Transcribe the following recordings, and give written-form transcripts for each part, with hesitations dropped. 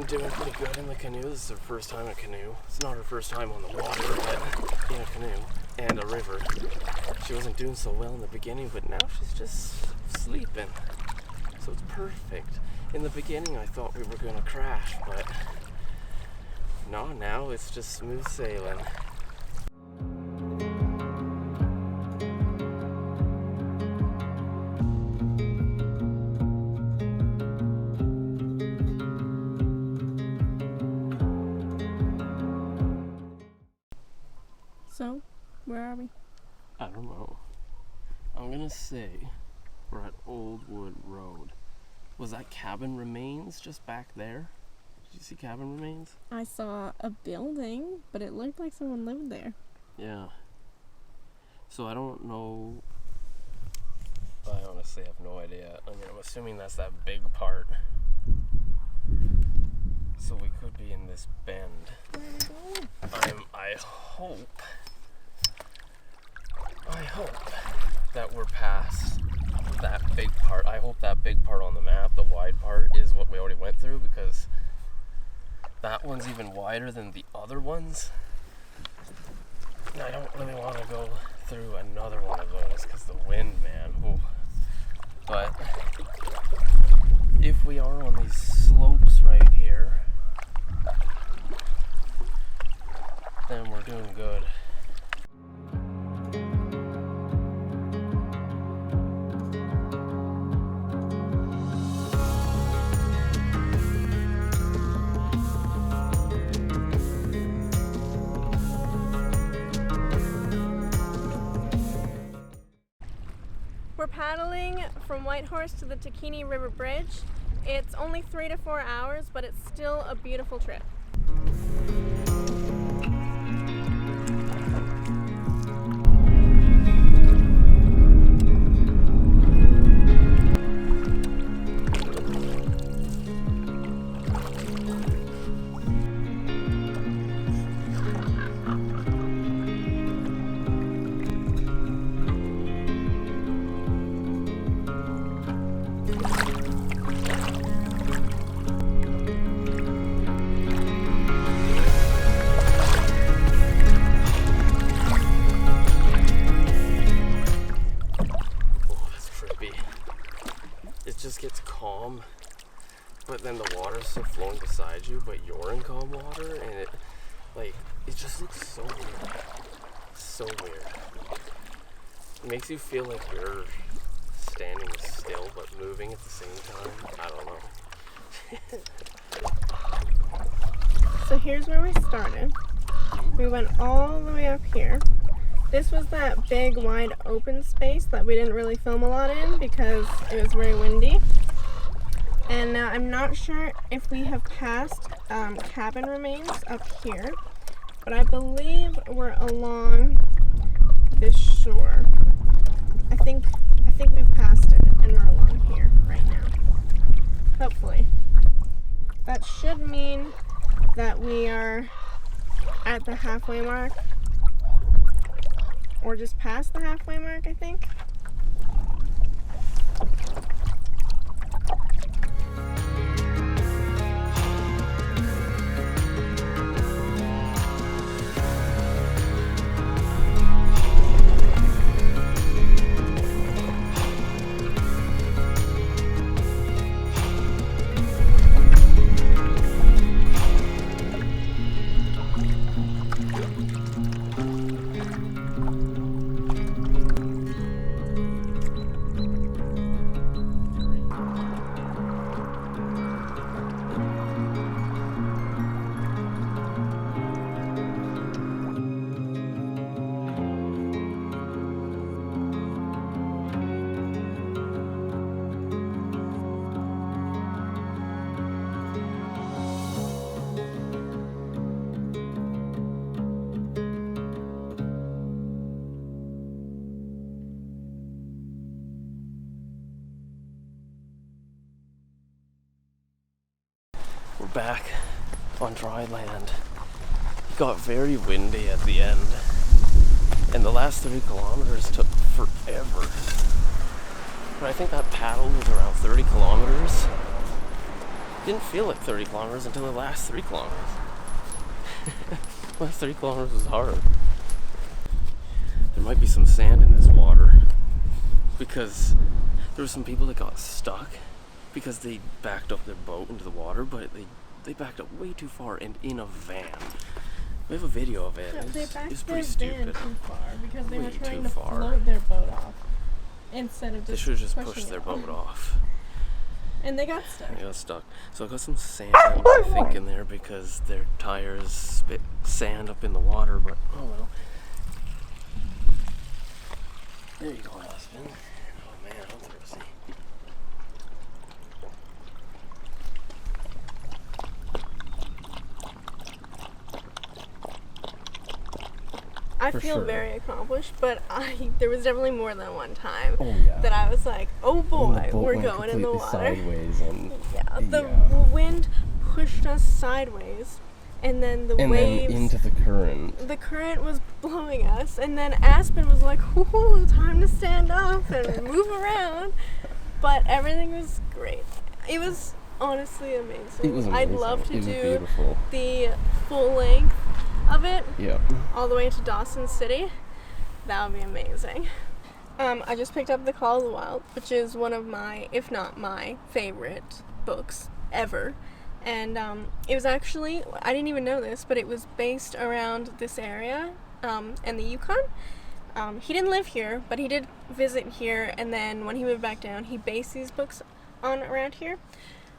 doing pretty good in the canoe. This is her first time in a canoe. It's not her first time on the water, but in a canoe and a river. She wasn't doing so well in the beginning, but now she's just sleeping. So it's perfect. In the beginning, I thought we were gonna crash, but no, now it's just smooth sailing. So, where are we? I don't know. I'm gonna say we're at Old Wood Road. Was that cabin remains just back there? Did you see cabin remains? I saw a building, but it looked like someone lived there. Yeah. So I don't know. I honestly have no idea. I mean, I'm assuming that's that big part. So we could be in this bend. I hope that we're past that big part. I hope that big part on the map, the wide part, is what we already went through, because that one's even wider than the other ones. And I don't really want to go through another one of those because the wind, man. Ooh. But if we are on these slopes right here, then we're doing good. We're paddling from Whitehorse to the Takini River Bridge. It's only 3 to 4 hours, but it's still a beautiful trip. Gets calm, but then the water's still flowing beside you, but you're in calm water, and it just looks so weird. So weird. It makes you feel like you're standing still but moving at the same time. I don't know. So here's where we started. We went all the way up here. This was that big, wide, open space that we didn't really film a lot in because it was very windy. And now I'm not sure if we have passed cabin remains up here, but I believe we're along this shore. I think we've passed it and we're along here right now. Hopefully. That should mean that we are at the halfway mark. Or just past the halfway mark, I think. We're back on dry land. It got very windy at the end, and the last 30 kilometers took forever. But I think that paddle was around 30 kilometers. Didn't feel like 30 kilometers until the last 3 kilometers. Last 3 kilometers was hard. There might be some sand in this water because there were some people that got stuck because they backed up their boat into the water, but they backed up way too far and in a van. We have a video of it. Yeah, they It's backed pretty their stupid. van too far because they were Way trying too to far. float their boat off instead of just They should have just pushing pushed their it boat off. off. And they got stuck. They got stuck. So I got some sand, I think, in there because their tires spit sand up in the water, but oh well. There you go, Aspen. Oh man, I'm thirsty. I For feel sure. very accomplished, but there was definitely more than one time Oh yeah. that I was like, oh boy, And the boat we're went going in the completely water. sideways and Yeah, the yeah. wind pushed us sideways, and then the and waves. then into the current. The current was blowing us, and then Aspen was like, "Ooh, time to stand up and move around." But everything was great. It was honestly amazing. It was amazing. I'd love to it was do beautiful. the full length of it, Yeah. all the way to Dawson City. That would be amazing. I just picked up The Call of the Wild, which is one of my, if not my, favorite books ever. And it was actually, I didn't even know this, but it was based around this area and the Yukon. He didn't live here, but he did visit here, and then when he moved back down, he based these books on around here.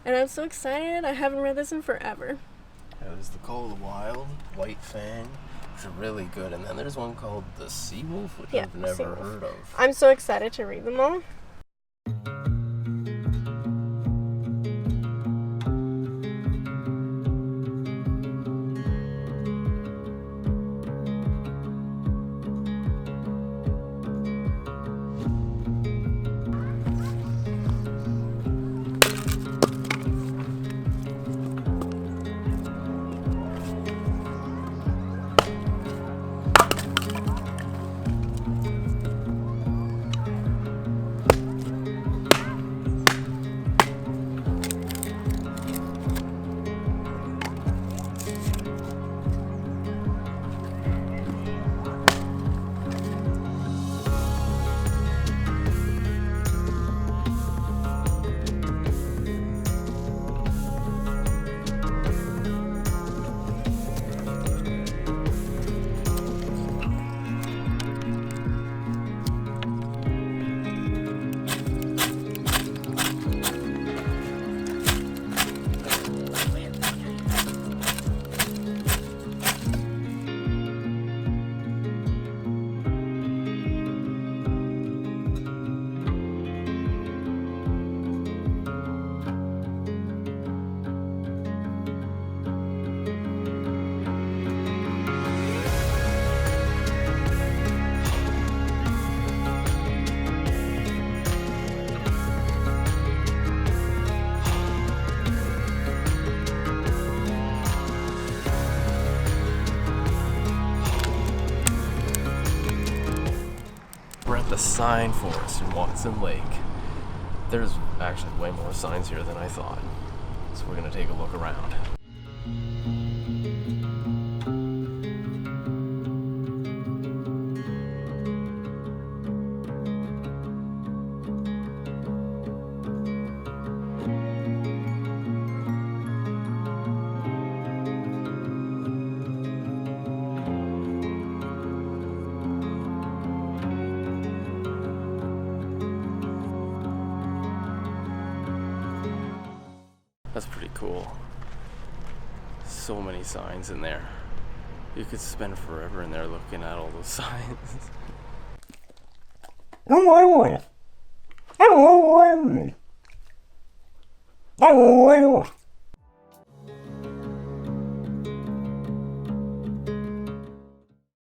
And I'm so excited. I haven't read this in forever. There's The Call of the Wild, White Fang, which are really good. And then there's one called The Seawolf, which Yeah, I've never Seawolf. heard of. I'm so excited to read them all. We're at the Sign Forest in Watson Lake. There's actually way more signs here than I thought. So we're gonna take a look around. That's pretty cool. So many signs in there. You could spend forever in there looking at all those signs. I don't know.